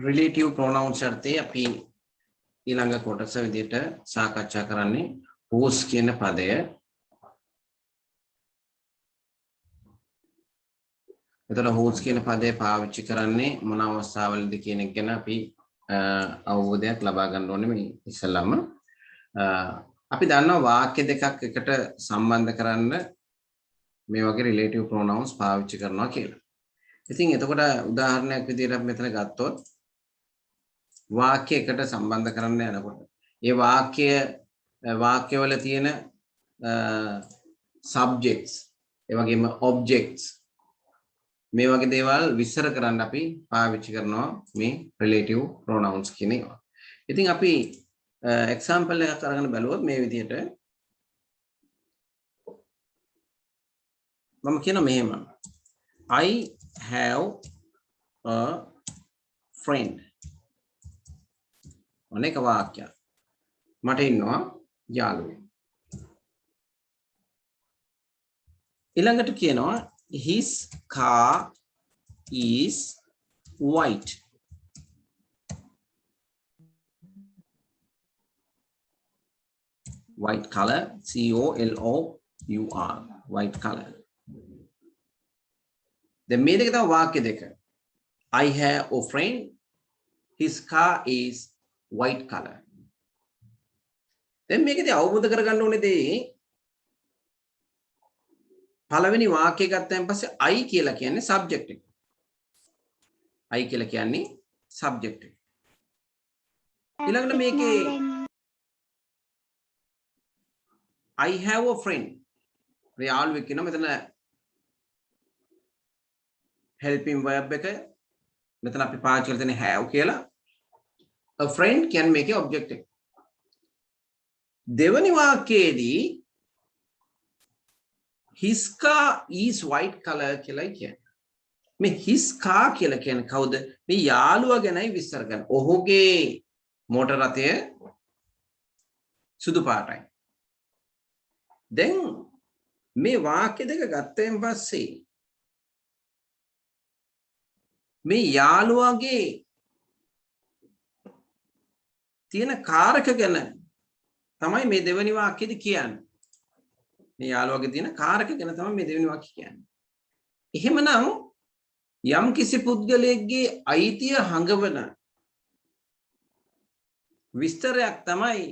relative pronouns අර්ථය අපි ඊළඟ කොටස විදිහට සාකච්ඡා කරන්නේ whose කියන පදය. එතකොට whose කියන පදය පාවිච්චි කරන්නේ මොන අවස්ථාවලද කියන එක ගැන අපි අවබෝධයක් ලබා ගන්න ඕනේ මේ ඉස්සෙල්ලාම. අපි දන්නවා වාක්‍ය දෙකක් එකට සම්බන්ධ කරන්න මේ වගේ relative pronouns පාවිච්චි කරනවා කියලා. ඉතින් එතකොට උදාහරණයක් විදිහට අපි මෙතන ගත්තොත් වාක්‍ය එකට සම්බන්ධ කරන්න යනකොට ඒ වාක්‍යවල තියෙන subjects ඒ වගේම objects මේ වගේ දේවල් විස්තර කරන්න අපි පාවිච්චි කරනවා මේ relative pronouns කියන ඒවා. ඉතින් අපි example එකක් අරගෙන බලුවොත් මේ විදිහට මම කියන මෙහෙම I have a friend. අනේක වාක්‍යයක්. මට ඉන්නවා යාළුවෙක්. ඊළඟට කියනවා his car is white. White color, COLOUR, white color. දැන් මේ දෙක තමයි වාක්‍ය දෙක. I have a friend, his car is white color. දැන් මේකදී අවබෝධ කරගන්න ඕනේ දේ පළවෙනි වාක්‍යය ගත්තයින් පස්සේ I කියලා කියන්නේ subject එක. I කියලා කියන්නේ subject එක. ඊළඟට මේකේ I have a friend. යාළුවෙක් කියනවා මෙතන helping verb එක මෙතන අපි පාවිච්චි කරලා තියෙන have කියලා. A friend can make an object. දෙවනි වාක්‍යයේදී his car is white color කියලා කියන්නේ. මේ his car කියලා කියන්නේ කවුද? මේ යාළුවා ගැනයි විස්තර කරන්නේ. ඔහුගේ මෝටර රථය සුදු පාටයි. දැන් මේ වාක්‍ය දෙක ගත්තෙන් පස්සේ මේ යාළුවාගේ තියෙන කාරක ගැන තමයි මේ දෙවෙනි වාක්‍යෙදි කියන්නේ. මේ යාළුවාගේ තියෙන කාරක ගැන තමයි මේ දෙවෙනි වාක්‍යෙ කියන්නේ. එහෙමනම් යම් කිසි පුද්ගලයෙක්ගේ අයිතිය හඟවන විස්තරයක් තමයි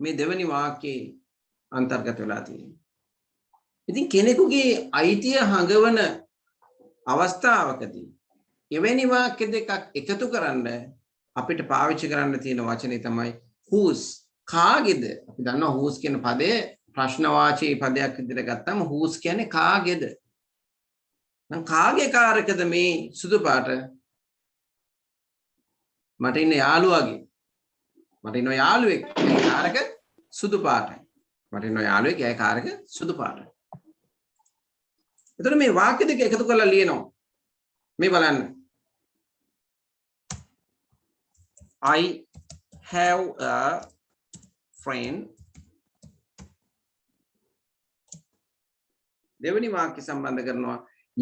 මේ දෙවෙනි වාක්‍යයේ අන්තර්ගත වෙලා තියෙන්නේ. ඉතින් කෙනෙකුගේ අයිතිය හඟවන අවස්ථාවකදී එවැනි වාක්‍ය දෙකක් එකතු කරන්න අපිට පාවිච්චි කරන්න තියෙන වචනේ තමයි whose. කාගේද? අපි දන්නවා whose කියන පදය ප්‍රශ්නවාචී පදයක් විදිහට ගත්තම whose කියන්නේ කාගේද? නම් කාගේ කාරකද මේ සුදු පාට? මට ඉන්න යාළුවාගේ. මට ඉන්න යාළුවෙක්. ඒ කාරක සුදු පාටයි. මට ඉන්න යාළුවෙක් ඒ කාරක සුදු පාටයි. එතකොට මේ වාක්‍ය දෙක එකතු කරලා ලියනවා. මේ බලන්න. I have a friend. දෙවෙනි වාක්‍ය සම්බන්ධ කරනවා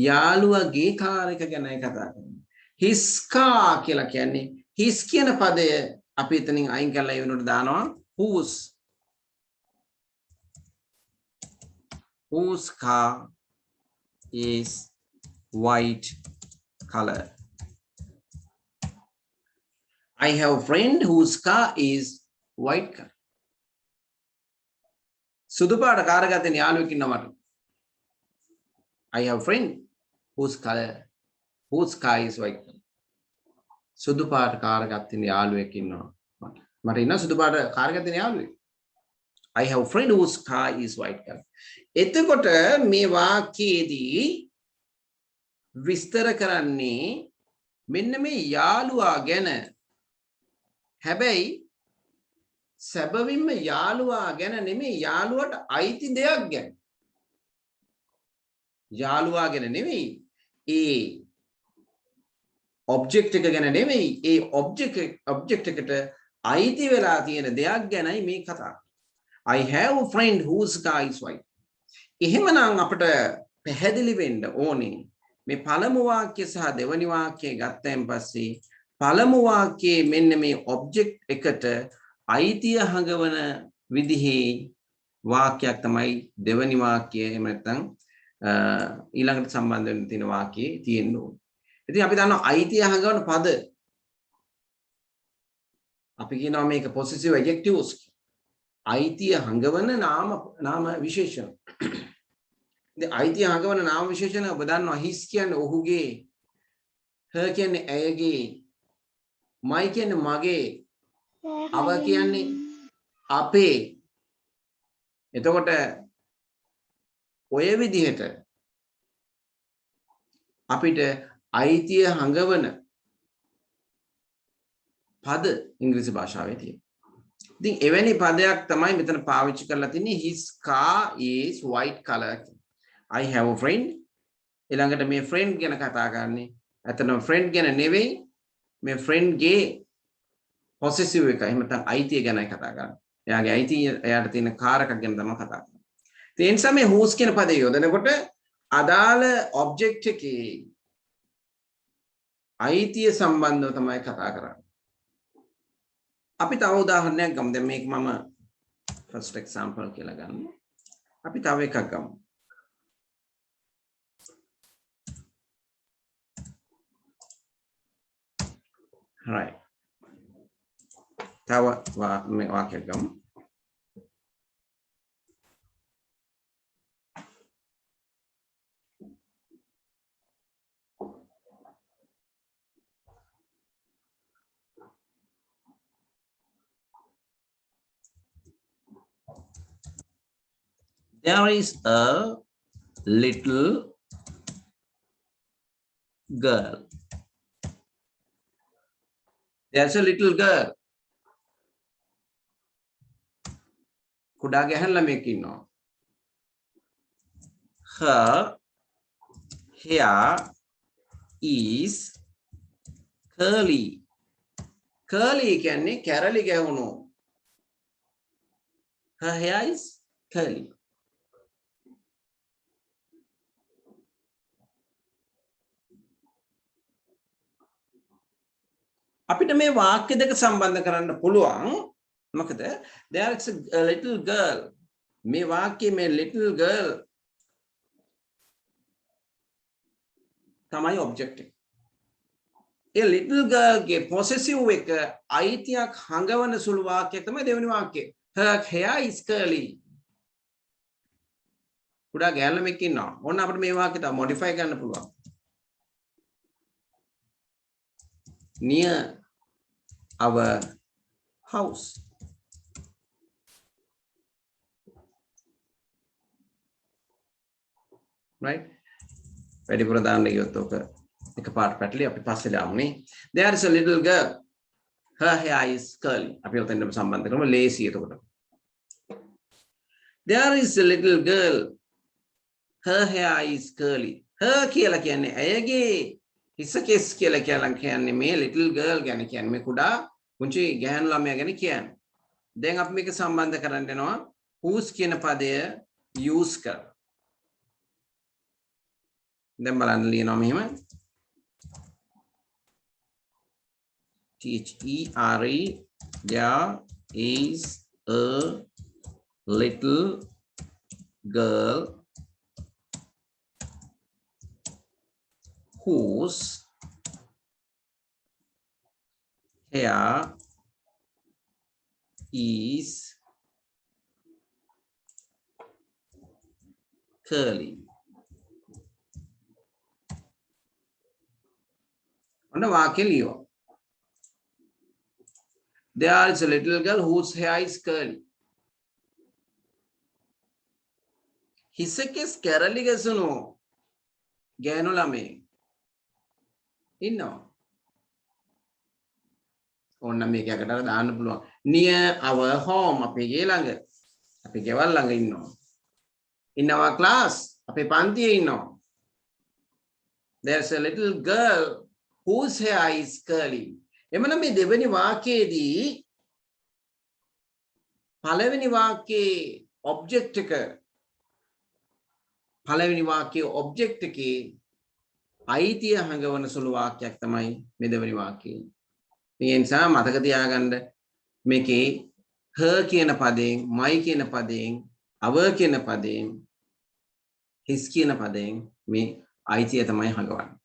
යාළුවාගේ කාරක ගැනයි කතා කරන්නේ. his car කියලා කියන්නේ his කියන පදය අපි එතනින් අයින් කරලා ඒ වෙනුවට දානවා whose. Whose car is white color. I have a friend whose car is white color. සුදු පාට කාර් එකක් තියෙන යාළුවෙක් ඉන්නවා මට. I have a friend whose car is white color. සුදු පාට කාර් එකක් තියෙන යාළුවෙක් ඉන්නවා මට. මට ඉන්න සුදු පාට කාර් එකක් තියෙන යාළුවෙක්. I have a friend whose car is white color. එතකොට මේ වාක්‍යයේදී විස්තර කරන්නේ මෙන්න මේ යාළුවා ගැන. හැබැයි සැබවින්ම යාළුවා ගැන නෙමෙයි යාළුවට අයිති දෙයක් ගැන. යාළුවා ගැන නෙමෙයි ඒ ඔබ්ජෙක්ට් එක ගැන නෙමෙයි ඒ ඔබ්ජෙක්ට් එකට අයිති වෙලා තියෙන දෙයක් ගැනයි මේ කතා. I have a friend whose car is white. එහෙමනම් අපිට පැහැදිලි වෙන්න ඕනේ මේ පළමු වාක්‍ය සහ දෙවෙනි වාක්‍යය ගත්තයින් පස්සේ පළමු වාක්‍යයේ මෙන්න මේ ඔබ්ජෙක්ට් එකට අයිතිය හඟවන විදිහේ වාක්‍යයක් තමයි දෙවනි වාක්‍යය. එහෙම නැත්නම් ඊළඟට සම්බන්ධ වෙන තියෙන වාක්‍යයේ තියෙන්න ඕනේ. ඉතින් අපි දන්නවා අයිතිය හඟවන පද අපි කියනවා මේක possessive adjectives. අයිතිය හඟවන නාම විශේෂණ. ඉතින් අයිතිය හඟවන නාම විශේෂණ ඔබ දන්නවා his කියන්නේ ඔහුගේ, her කියන්නේ ඇයගේ, my කියන්නේ මගේ, our කියන්නේ අපේ. එතකොට ඔය විදිහට අපිට අයිතිය හඟවන පද ඉංග්‍රීසි භාෂාවේ තියෙනවා. ඉතින් එවැනි පදයක් තමයි මෙතන පාවිච්චි කරලා තින්නේ his car is white color. I have a friend. ඊළඟට මේ friend ගැන කතා කරන්නේ. අතන friend ගැන නෙවෙයි මේ friend ගේ possessive එක. එහෙම නැත්නම් අයිතිය ගැනයි කතා කරන්නේ. එයාගේ අයිතිය එයාට තියෙන කාර් එකක් ගැන තමයි කතා කරන්නේ. ඒ නිසා මේ whose කියන පදේ යොදනකොට අදාළ object එකේ අයිතිය සම්බන්ධව තමයි කතා කරන්නේ. අපි තව උදාහරණයක් ගමු. දැන් මේක මම first example කියලා ගන්නවා. අපි තව එකක් ගමු. right. තව වාක්‍යයක් ගමු. There is a little girl. There's a little girl. කුඩා ගැහැණු ළමයෙක් ඉන්නවා. Her hair is curly. Curly කියන්නේ කැරලි ගැහුණු. Her hair is curly. අපිට මේ වාක්‍ය දෙක සම්බන්ධ කරන්න පුළුවන්. මොකද there is a little girl. මේ වාක්‍යයේ මේ little girl තමයි object එක. ඒ little girl ගේ possessive එක අයිතියක් හඟවන සුළු වාක්‍යයක් තමයි දෙවෙනි වාක්‍යය. Her hair is curly. කුඩා ගැහැණු ළමෙක් ඉන්නවා. ඕන්න අපිට මේ වාක්‍යය තව modify කරන්න පුළුවන්. Near our house. Right? වැඩිපුර දාන්න ගියොත් ඔක එකපාරට පැටලි අපි පස්සේ දාමුනේ. There is a little girl. Her hair is curly. අපි ඔතෙන්ම සම්බන්ධ කරමු ලේසි එතකොට. There is a little girl. Her hair is curly. Her කියලා කියන්නේ ඇයගේ, his case කියලා කියන්නේ මේ little girl ගැන කියන්නේ මේ කුඩා පුංචි ගැහැණු ළමයා ගැන කියන්නේ. දැන් අපි මේක සම්බන්ධ කරන්න යනවා whose කියන පදය use කර. දැන් බලන්න ලියනවා මෙහෙම. There is a little girl whose hair is curly. On the වාක්‍ය ලියෝ. There is a little girl whose hair is curly. හිසකෙස් කැරලි ගැසුණු ගෑනු ළමේ ඉන්නවා. ඕන්න මේක යකට දාන්න පුළුවන්. Near our home අපේ ගේ ළඟ. අපේ ගෙවල් ළඟ ඉන්නවා. In our class අපේ පන්තියේ ඉන්නවා. There's a little girl whose hair is curly. එමනම් මේ දෙවෙනි වාක්‍යයේදී පළවෙනි වාක්‍යයේ object එක පළවෙනි වාක්‍යයේ object එකේ අයිතිය හඟවන සුළු වාක්‍යයක් තමයි මේ දෙවෙනි වාක්‍යය. මේ නිසා මතක තියාගන්න මේකේ her කියන පදයෙන් my කියන පදයෙන් our කියන පදයෙන් his කියන පදයෙන් මේ අයිතිය තමයි හඟවන්නේ.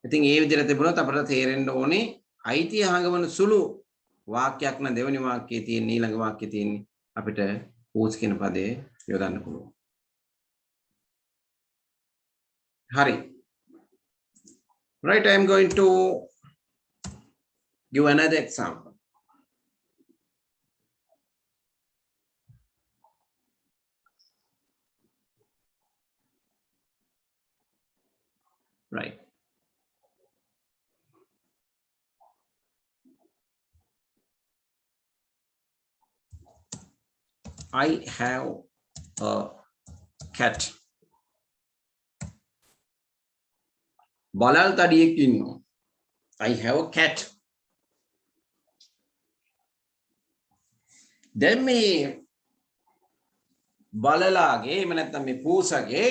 ඉතින් ඒ විදිහට තිබුණොත් අපිට තේරෙන්න ඕනේ අයිතිය හඟවන සුළු වාක්‍යයක් නම් දෙවෙනි වාක්‍යයේ තියෙන ඊළඟ වාක්‍යයේ තියෙන අපිට whose කියන පදේ යොදන්න පුළුවන්. Hari. Right, I am going to give another example. Right. I have a cat. බලල් තඩියෙක් ඉන්නවා. I have a cat. දැන් මේ බලලාගේ එහෙම නැත්නම් මේ පූසගේ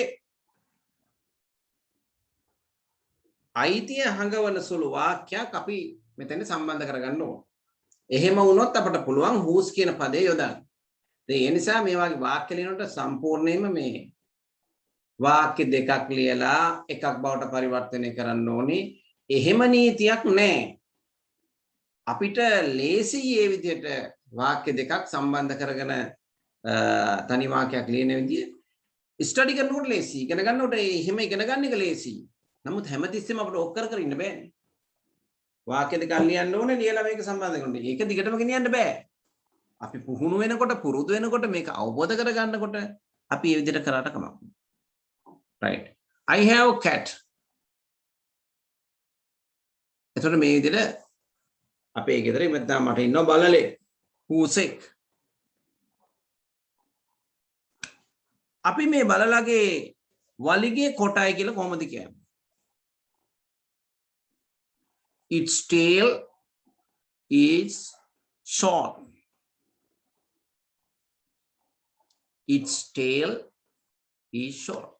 අයිතිය හඟවන සුළු වාක්‍යයක් අපි මෙතන සම්බන්ධ කරගන්න ඕන. එහෙම වුණොත් අපිට පුළුවන් whose කියන පදේ යොදන්න. ඒ නිසා මේ වගේ වාක්‍ය ලියනකොට සම්පූර්ණයෙන්ම මේ වාක්‍ය දෙකක් ලියලා එකක් බවට පරිවර්තනය කරන්න ඕනේ. එහෙම නීතියක් නැහැ. අපිට ලේසි මේ විදිහට වාක්‍ය දෙකක් සම්බන්ධ කරගෙන තනි වාක්‍යයක් ලියන විදිය ස්ටඩි කරනකොට ලේසි. ඉගෙන ගන්නකොට එහෙම ඉගෙන ගන්න එක ලේසි. නමුත් හැමතිස්සෙම අපිට ඔක් කර ඉන්න බෑනේ. වාක්‍ය දෙකක් ලියන්න ඕනේ ලියලා මේක සම්බන්ධ කරන්න. ඒක දිගටම ගෙනියන්න බෑ. අපි පුහුණු වෙනකොට පුරුදු වෙනකොට මේක අවබෝධ කර ගන්නකොට අපි මේ විදිහට කරාට කමක් නෑ. Right. I have a cat. එතකොට මේ විදිහට අපේ ගෙදර ඉමෙත්තා මට ඉන්න බලලේ පූසෙක්. අපි මේ බලලාගේ වලිගේ කොටයි කියලා කොහොමද කියන්නේ? Its tail is short. Its tail is short.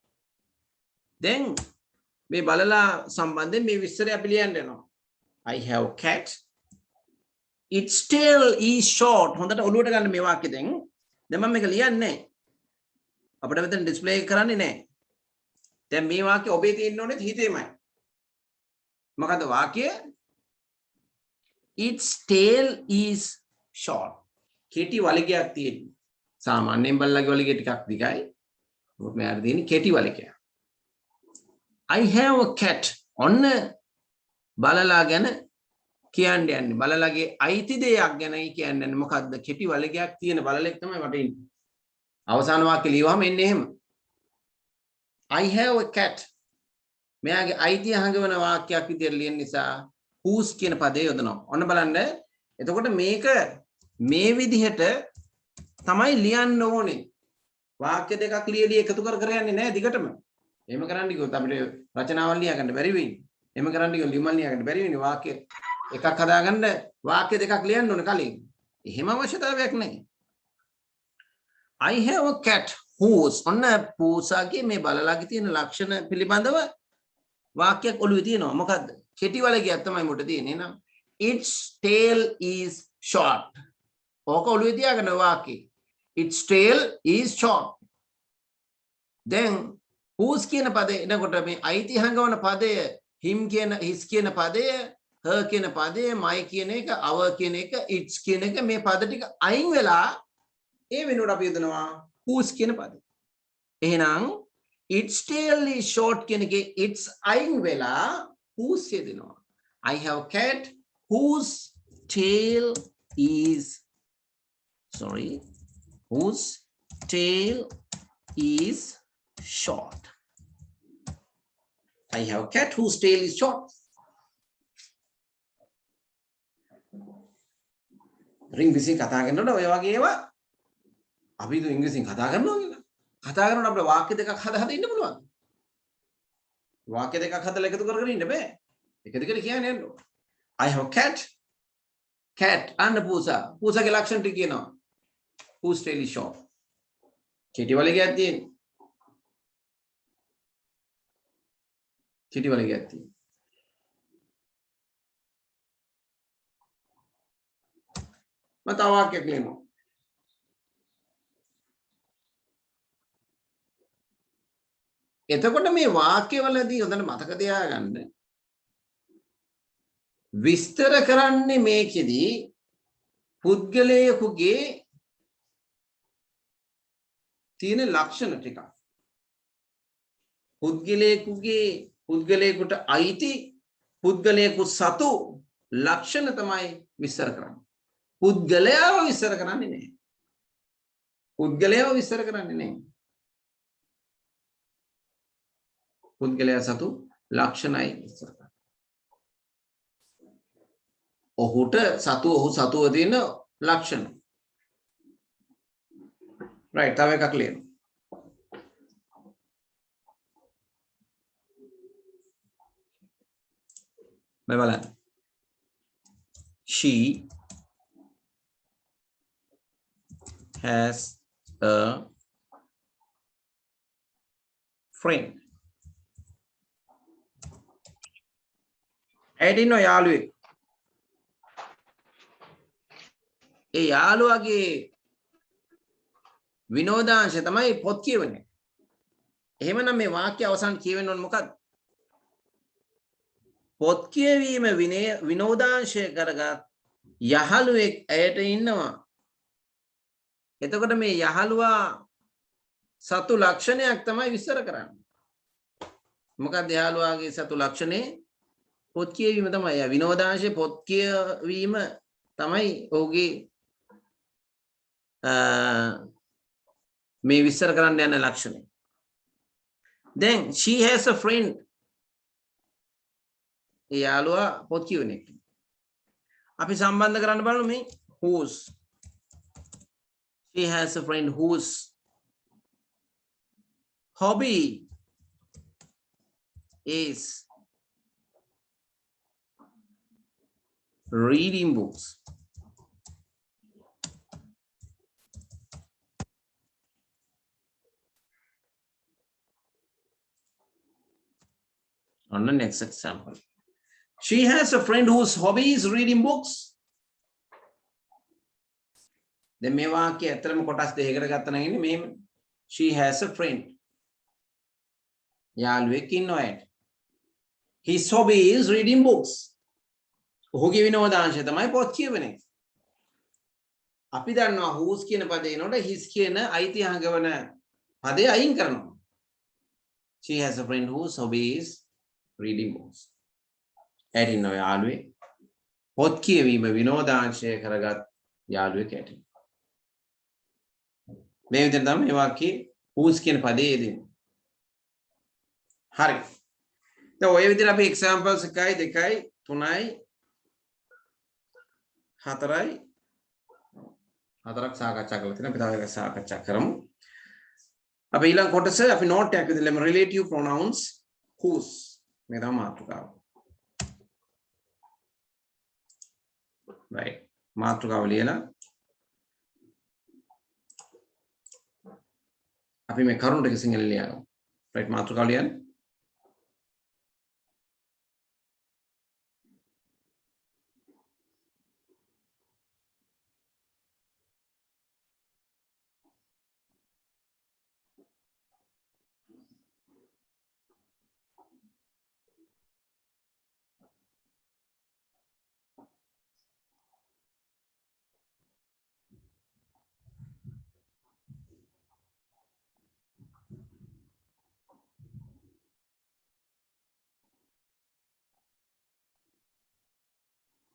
Then මේ බලලා සම්බන්ධයෙන් මේ විස්තරය අපි ලියන්න යනවා. I have cat. Its tail is short. හොඳට ඔලුවට ගන්න මේ වාක්‍ය දැන්. දැන් මම මේක ලියන්නේ අපිට මෙතන ඩිස්ප්ලේ කරන්නේ නැහැ. දැන් මේ වාක්‍ය ඔබේ තියෙන්න ඕනේ හිතේමයි. මොකද වාක්‍ය Its tail is short. කෙටි වලිගයක් තියෙනවා. සාමාන්‍යයෙන් බල්ලගේ වලිගය ටිකක් දිගයි. මොකද මෙයාට තියෙන්නේ කෙටි වලිගයක්. I have a cat. ඔන්න බලලා ගැන කියන්නේ බලලාගේ අයිති දෙයක් ගැනයි කියන්නේ මොකද්ද? කෙටි වලිගයක් තියෙන බලලෙක් තමයි මට ඉන්නේ. අවසාන වාක්‍ය ලියවම එන්නේ එහෙම. I have a cat. මෙයාගේ අයිතිය හංගවන වාක්‍යයක් විදියට ලියන නිසා whose කියන පදේ යොදනවා. ඔන්න බලන්න. එතකොට මේක මේ විදිහට තමයි ලියන්න ඕනේ. වාක්‍ය දෙකක් ලියලි එකතු කර කර යන්නේ නැහැ දිගටම. එහෙම කරන්න කිව්වොත් අපිට රචනාවල් ලියා ගන්න බැරි වෙයි. එහෙම කරන්න කිව්වොත් ලියමල් ලියා ගන්න බැරි වෙන්නේ. වාක්‍ය එකක් හදාගන්න වාක්‍ය දෙකක් ලියන්න ඕනේ කලින්. එහෙම අවශ්‍යතාවයක් නැහැ. I have a cat whose ඔන්න පූසාගේ මේ බලලාගේ තියෙන ලක්ෂණ පිළිබඳව වාක්‍යයක් ඔළුවේ තියෙනවා. මොකද්ද? කෙටි වලිගයක් තමයි මුට තියෙන්නේ නේද? Its tail is short. ඕක ඔළුවේ තියාගන්න වාක්‍යය. Its tail is short. Then whose කියන පදේ එනකොට මේ අයිති හංගවන පදය him කියන his කියන පදය her කියන පදය my කියන එක our කියන එක its කියන එක මේ පද ටික අයින් වෙලා ඒ වෙනුවට අපි යොදනවා whose කියන පදේ. එහෙනම් its tail is short කියන එකේ its අයින් වෙලා whose යදෙනවා. I have a cat whose tail is whose tail is short. I have a cat whose tail is short. ඉංග්‍රීසියෙන් කතා කරනකොට ඔය වගේ ඒවා අපි ඉංග්‍රීසියෙන් කතා කරනවා කියලා. කතා කරනකොට අපිට වාක්‍ය දෙකක් හදා ඉන්න පුළුවන්. වාක්‍ය දෙකක් හදලා එකතු කරගෙන ඉන්න බෑ. එක දිගට කියන්න යන්න ඕන. I have a cat and පූසා. පූසාගේ ලක්ෂණ ටික කියනවා. Whose tail is short. කෙටි වලිගයක් තියෙනවා. කෙටි වලිගයක් තියෙනවා. මම තව වාක්‍යයක් ලියනවා. එතකොට මේ වාක්‍යවලදී හොඳට මතක තියාගන්න විස්තර කරන්නේ මේකෙදී පුද්ගලයෙකුගේ තියෙන ලක්ෂණ ටික. පුද්ගලයෙකුට අයිති පුද්ගලයෙකු සතු ලක්ෂණ තමයි විස්තර කරන්නේ. පුද්ගලයාව විස්තර කරන්නේ නැහැ. පුද්ගලයාව විස්තර කරන්නේ නැහැ. පුද්ගලයා සතු ලක්ෂණයි විස්තර කරන්නේ. ඔහු සතුව තියෙන ලක්ෂණ. right තව එකක් ලියන්න. මේ බලන්න. She has a friend. ඇයිදිනෝ යාළුවෙක්. ඒ යාළුවාගේ විනෝදාංශය තමයි පොත් කියවන්නේ. එහෙමනම් මේ වාක්‍ය අවසන් කියවෙන්න ඕනේ මොකක්ද? පොත් කියවීම විනෝදාංශය කරගත් යහළුවෙක් ඇයට ඉන්නවා. එතකොට මේ යහළුවා සතු ලක්ෂණයක් තමයි විස්තර කරන්නේ. මොකක්ද යහළුවාගේ සතු ලක්ෂණේ? පොත් කියවීම තමයි. විනෝදාංශය පොත් කියවීම තමයි ඔහුගේ මේ විස්තර කරන්න යන ලක්ෂණය. Then she has a friend. ඒ යාළුවා පොත් කියවන එක. අපි සම්බන්ධ කරන්න බලමු මේ whose. She has a friend whose hobby is reading books. On the next example, she has a friend whose hobby is reading books. දැන් මේ වාක්‍යය ඇත්තටම කොටස් දෙකකට ගත්තා නම් ඉන්නේ මෙහෙම. She has a friend. යාළුවෙක් ඉන්නවා ඇයට. His hobby is reading books. ඔහුගේ විනෝදාංශය තමයි පොත් කියවන එක. අපි දන්නවා whose කියන පදේ එනකොට his කියන අයිතිහාංග වන පදේ අයින් කරනවා. She has a friend whose hobby is reading books. ඇයට ඉන්නවා යාළුවෙක්. පොත් කියවීම විනෝදාංශය කරගත් යාළුවෙක් ඇයට. මේ විදිහට තමයි මේ වාක්‍යයේ whose කියන පදේ එන්නේ. හරි. දැන් ඔය විදිහට අපි examples 1 2 3යි 4යි 4ක් සාකච්ඡා කරලා තියෙනවා. අපි තව එකක් සාකච්ඡා කරමු. අපි ඊළඟ කොටස අපි note එකක් විදිහට ලියමු relative pronouns whose. මේ තමයි මාතෘකාව. right. මාතෘකාව ලියලා අපි මේ කරුණු ටික සිංහලෙන් ලියනවා. right මාතෘකාව ලියන්න.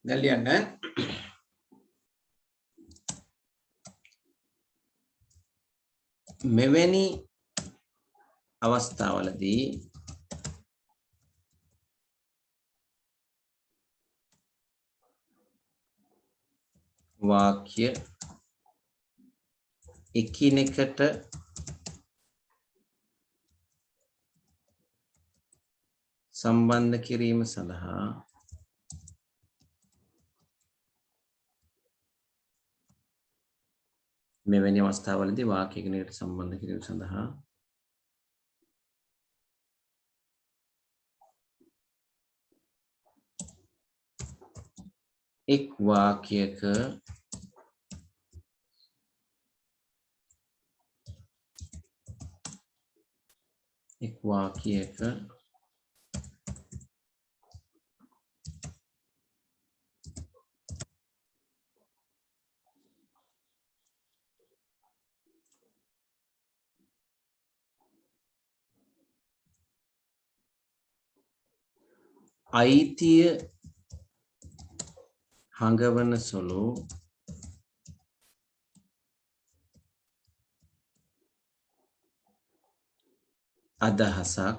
දැන් ලියන්න. මෙවැනි අවස්ථාවලදී වාක්‍ය එකිනෙකට සම්බන්ධ කිරීම සඳහා මෙවැනි අවස්ථාවලදී වාක්‍ය එකිනෙකට සම්බන්ධ කිරීම සඳහා එක් වාක්‍යයක එක් වාක්‍යයක අයිතිය හඟවන සුළු අදහසක්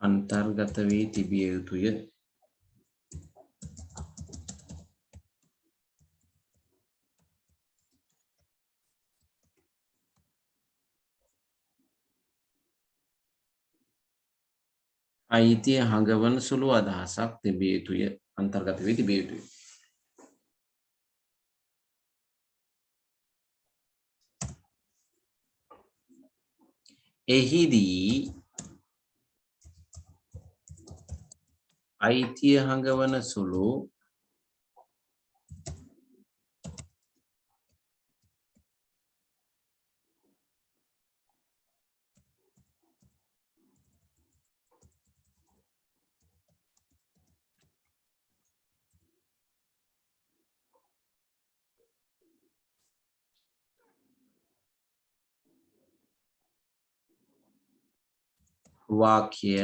අන්තර්ගත වී තිබිය යුතුය. අයිතිය හඟවන සුළු අදහසක් තිබිය යුතුය. අන්තර්ගත වී තිබිය යුතුය. එහිදී අයිතිය හඟවන සුළු වාක්‍ය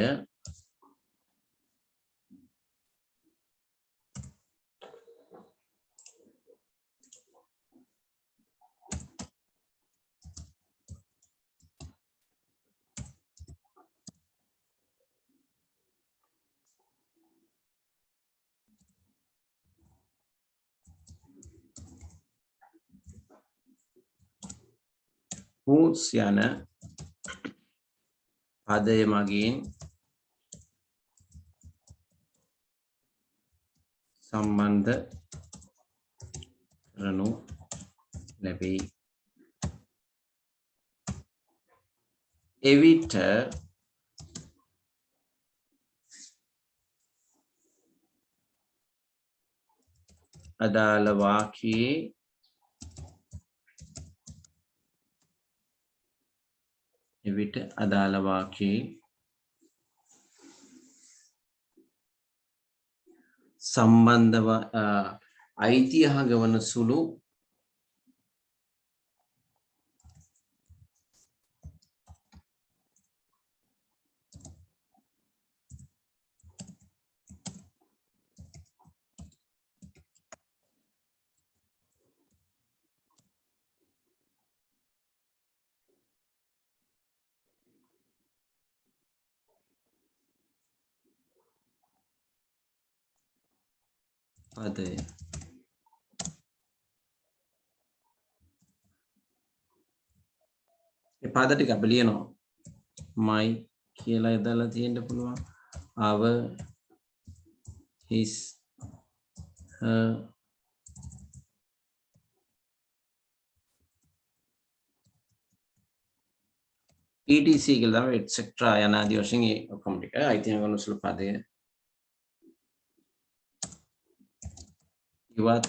whose යන පදය මගින් සම්බන්ධ කරනු ලැබේ. එවිට අදාළ වාක්‍යයේ සම්බන්ධව අයිතිය හඟවන සුළු පදය ඒ පද ටික අපි ලියනවා. my කියලා යදලා තියෙන්න පුළුවන්. our, his, her, etc කියලා තමයි etc යන ආදී වශයෙන් ඒ ඔක්කොම ටික අයිතිය හඟවන සුළු පදය ඉවත්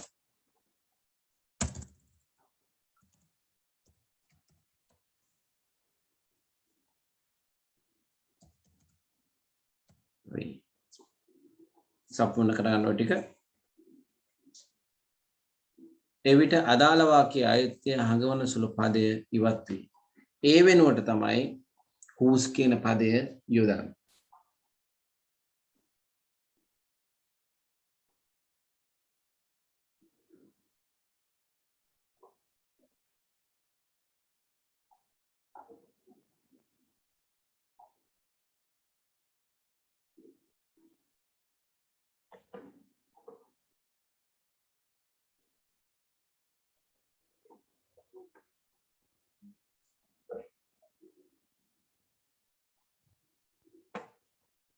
වේ. සම්පූර්ණ කරගන්න ඔය ටික. එවිට අදාළ වාක්‍යයේ අයිතිය හඟවන සුළු පදය ඉවත් වේ. ඒ වෙනුවට තමයි whose කියන පදය යොදන්නේ.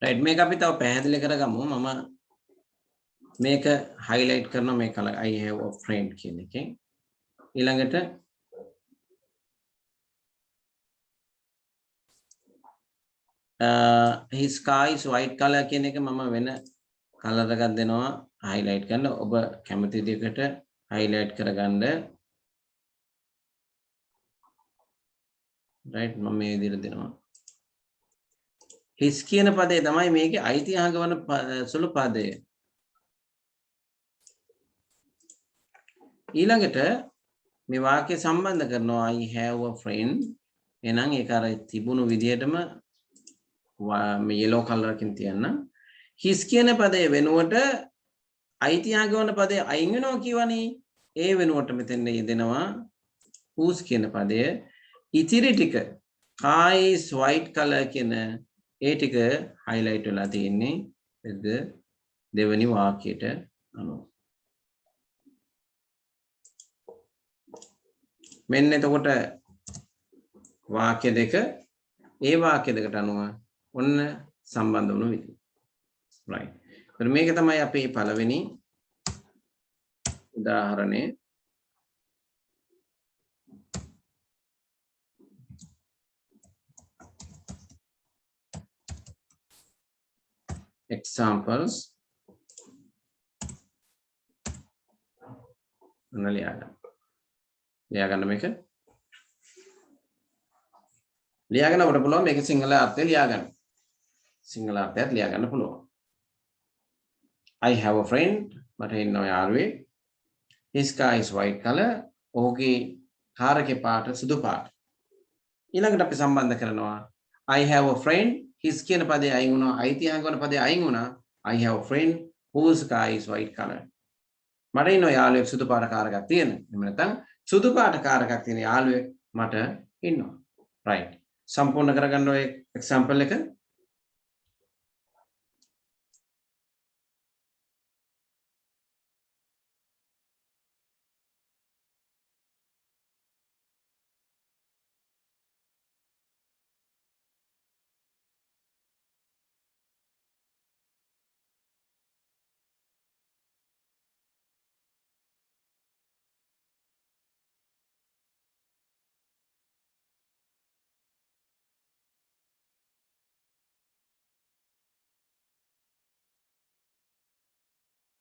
right මේක අපි තව පැහැදිලි කරගමු. මම මේක highlight කරනවා මේ color I have a friend කියන එකෙන්. ඊළඟට his car is white color කියන එක මම වෙන color එකක් දෙනවා highlight කරන්න. ඔබ කැමති විදිහකට highlight කරගන්න. right මම මේ විදිහට දෙනවා his කියන පදේ තමයි මේකේ අයිතිහාග වන සුළු පදය ඊළඟට මේ වාක්‍ය සම්බන්ධ කරනවා I have a friend එහෙනම් ඒක අර තිබුණු විදිහටම මේ yellow color එකකින් තියන්න his කියන පදේ වෙනුවට අයිතිහාග වන පදේ අයින් වෙනවා කියවනේ ඒ වෙනුවට මෙතෙන් යෙදෙනවා whose කියන පදය ඉතිරි ටික car is white color කියන ඒ ටික highlight වෙලා තියෙන්නේ දෙවෙනි වාක්‍යයට අනුව මෙන්න එතකොට වාක්‍ය දෙක ඒ වාක්‍ය දෙකට අනුව ඔන්න සම්බන්ධ වුණු විදිහ right එතකොට මේක තමයි අපේ පළවෙනි උදාහරණය examples ලියාගන්න මේක ලියාගන්න අපිට පුළුවන් මේක සිංහල අර්ථය ලියාගන්න සිංහල අර්ථයත් ලියාගන්න පුළුවන් I have a friend මට ඉන්නවා යාළුවෙක් his car is white color ඔහුගේ කාර් එකේ පාට සුදු පාට ඊළඟට අපි සම්බන්ධ කරනවා I have a friend his කියන පදේ අයින් වුණා අයිතිහාග වන පදේ අයින් වුණා I have a friend whose car is white color මට ඉන්නවා යාළුවෙක් සුදු පාට කාර් එකක් තියෙන එහෙම නැත්නම් සුදු පාට කාර් එකක් තියෙන යාළුවෙක් මට ඉන්නවා right සම්පූර්ණ කරගන්න ඔය එක්සැම්පල් එක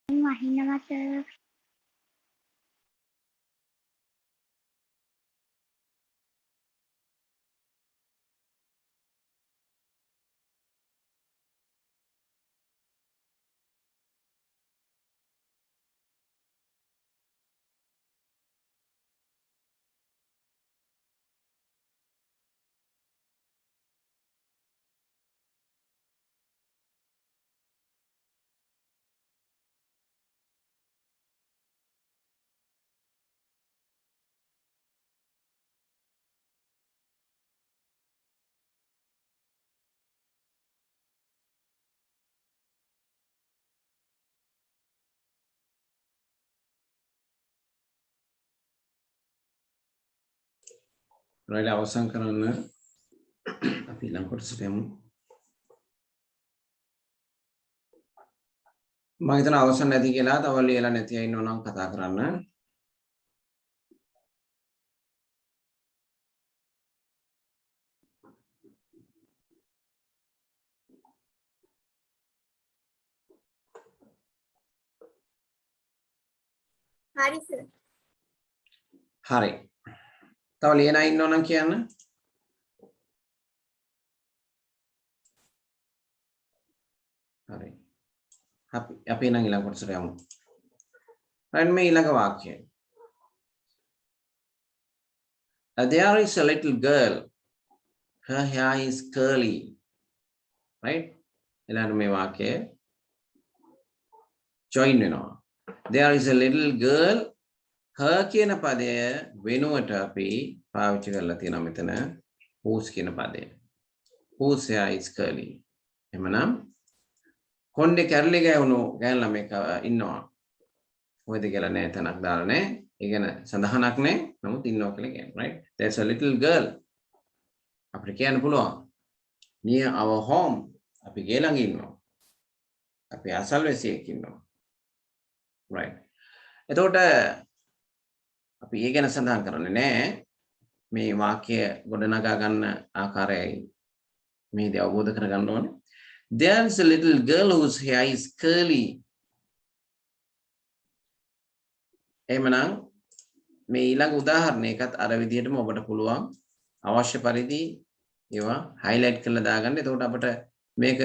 වහිනවට right අවසන් කරන්න අපි ඊළඟ කොටසට යමු මම හිතන අවසන් නැති කියලා තව ලියලා නැති අය ඉන්නව නම් කතා කරන්න හරි සර් හරි තව ලියන අය ඉන්නව නම් කියන්න හරි අපි නම් ඊළඟ කොටසට යමු right මේ ඊළඟ වාක්‍යය there is a little girl her hair is curly right ඊළඟ මේ වාක්‍යය join වෙනවා there is a little girl her කියන පදය වෙනුවට අපි පාවිච්චි කරලා තියෙනවා මෙතන whose කියන පදය whose hair is curly එමනම් කොණ්ඩේ කැරලි ගෑවුණු ගෑන් ළමෙක් ඉන්නවා ඔයද කියලා නෑ තනක් දාලා නෑ ඒ කියන්නේ සඳහනක් නෑ නමුත් ඉන්නවා කියලා කියන්නේ right there's a little girl අපිට කියන්න පුළුවන් near our home අපි ගේ ළඟ ඉන්නවා අපි අසල්වැසියෙක් ඉන්නවා right එතකොට අපි ඒ ගැන සඳහන් කරන්නේ නෑ මේ වාක්‍ය ගොඩනගා ගන්න ආකාරයයි මේදී අවබෝධ කරගන්න ඕනේ there's a little girl whose hair is curly එහෙමනම් මේ ඊළඟ උදාහරණයකත් අර විදිහටම ඔබට පුළුවන් අවශ්‍ය පරිදි ඒවා highlight කරලා දාගන්න. එතකොට අපිට මේක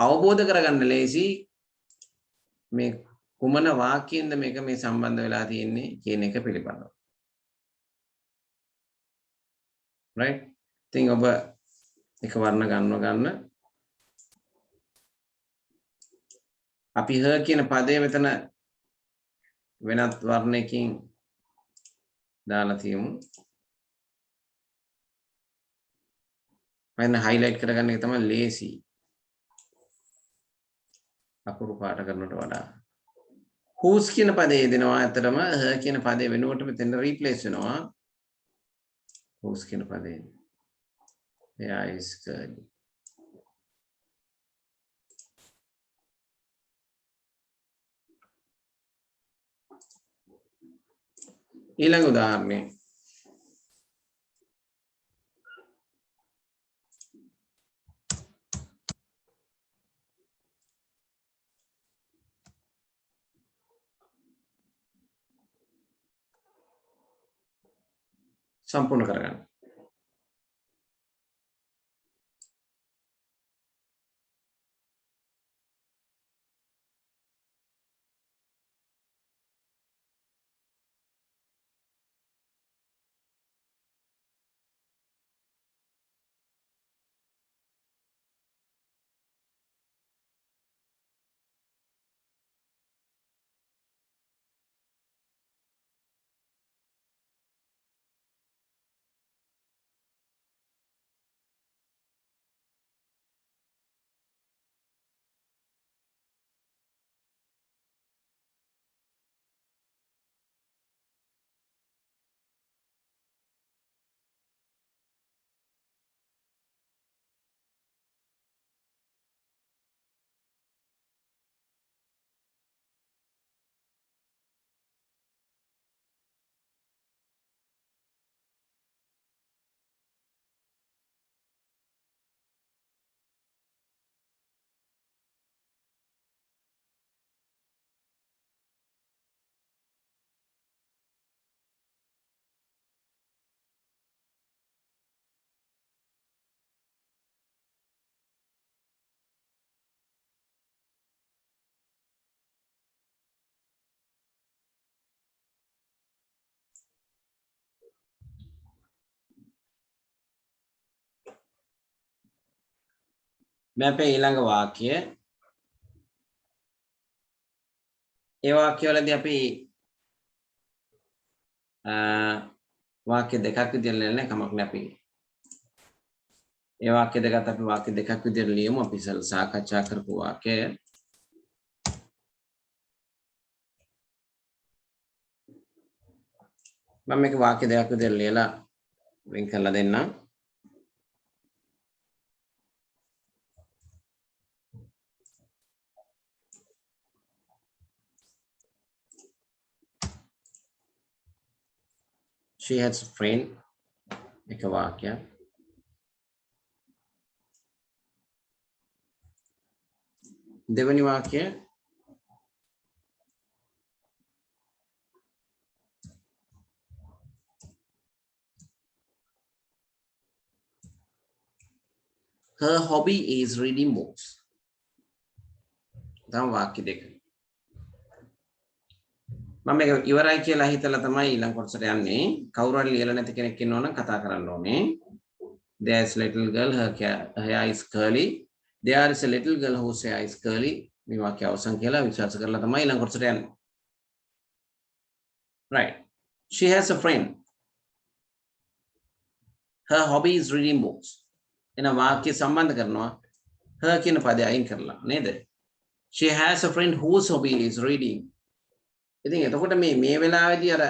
අවබෝධ කරගන්න ලේසි මේ කුමන වාක්‍යෙන්ද මේක මේ සම්බන්ධ වෙලා තියෙන්නේ කියන එක පිළිබඳව. right? ඉතින් ඔබ එක වර්ණ ගන්න අපි her කියන පදේ මෙතන වෙනත් වර්ණයකින් දාලා තියමු. මම highlight කරගන්න එක තමයි ලේසි. අකුරු පාට කරනට වඩා. whose කියන පදේ දෙනවා ඇත්තටම her කියන පදේ වෙනුවට මෙතන replace වෙනවා. whose කියන පදේ. Hair is curly. ඊළඟ උදාහරණය සම්පූර්ණ කරගන්න. මේ අපේ ඊළඟ වාක්‍ය ඒ වාක්‍යවලදී අපි වාක්‍ය දෙකක් විදිහට ලියන්නේ කමක් නැහැ අපි. ඒ වාක්‍ය දෙකත් අපි වාක්‍ය දෙකක් විදිහට ලියමු. අපි ඉස්සෙල් සාකච්ඡා කරපු වාක්‍යය. මම මේක වාක්‍ය දෙකක් විදිහට ලියලා වෙන් කරලා දෙන්නම්. She has a friend. එක වාක්‍යයක්. දෙවැනි වාක්‍යය her hobby is reading books. දැන් වාක්‍ය දෙක. මම මේක ඉවරයි කියලා හිතලා තමයි ඊළඟ කොටසට යන්නේ. කවුරු හරි ලියලා නැති කෙනෙක් ඉන්නවනම් කතා කරන්න ඕනේ. There's a little girl, her hair is curly. There is a little girl whose hair is curly. මේ වාක්‍ය අවසන් කියලා විශ්වාස කරලා තමයි ඊළඟ කොටසට යන්නේ. Right. She has a friend. Her hobby is reading books. එන වාක්‍ය සම්බන්ධ කරනවා her කියන පදය අයින් කරලා නේද? She has a friend whose hobby is reading. ඉතින් එතකොට මේ වෙලාවේදී අර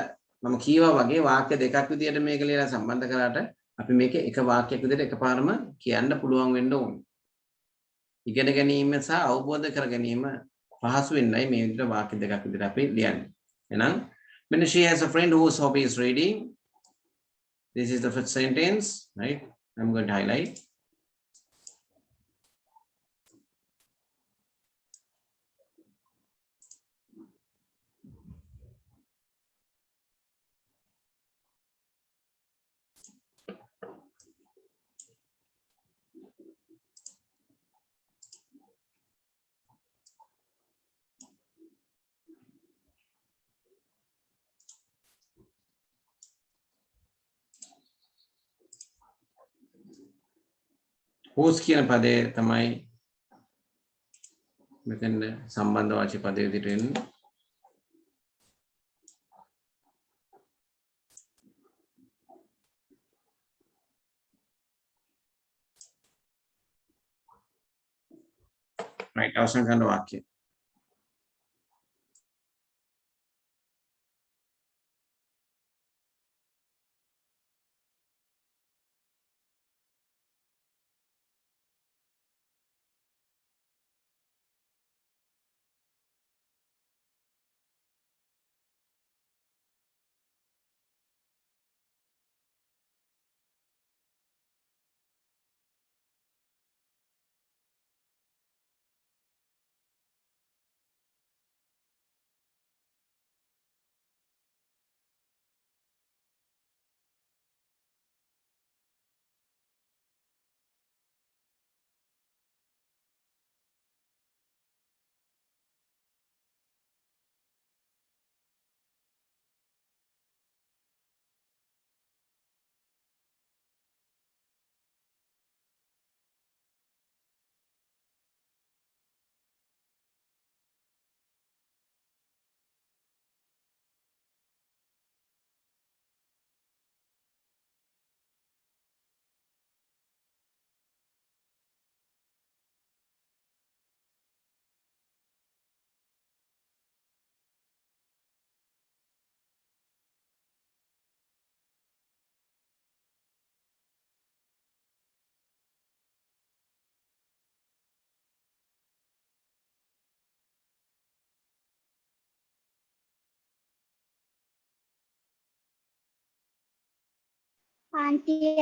මම කීවා වගේ වාක්‍ය දෙකක් විදියට මේක ලියලා සම්බන්ධ කරාට අපි මේක එක වාක්‍යයක් විදියට එකපාරම කියන්න පුළුවන් වෙන්න ඕනේ. ඉගෙන ගැනීම සහ අවබෝධ කර ගැනීම පහසු වෙන්නයි මේ විදියට වාක්‍ය දෙකක් විදියට අපි ලියන්නේ. එහෙනම් when she has a friend whose hobby is reading, this is the first sentence, right? I'm going to highlight. whose කියන පදේ තමයි මෙතන සම්බන්ධ වාචක පදේ විදිහට එන්නේ. right අවසන් කරන වාක්‍යය. Auntie,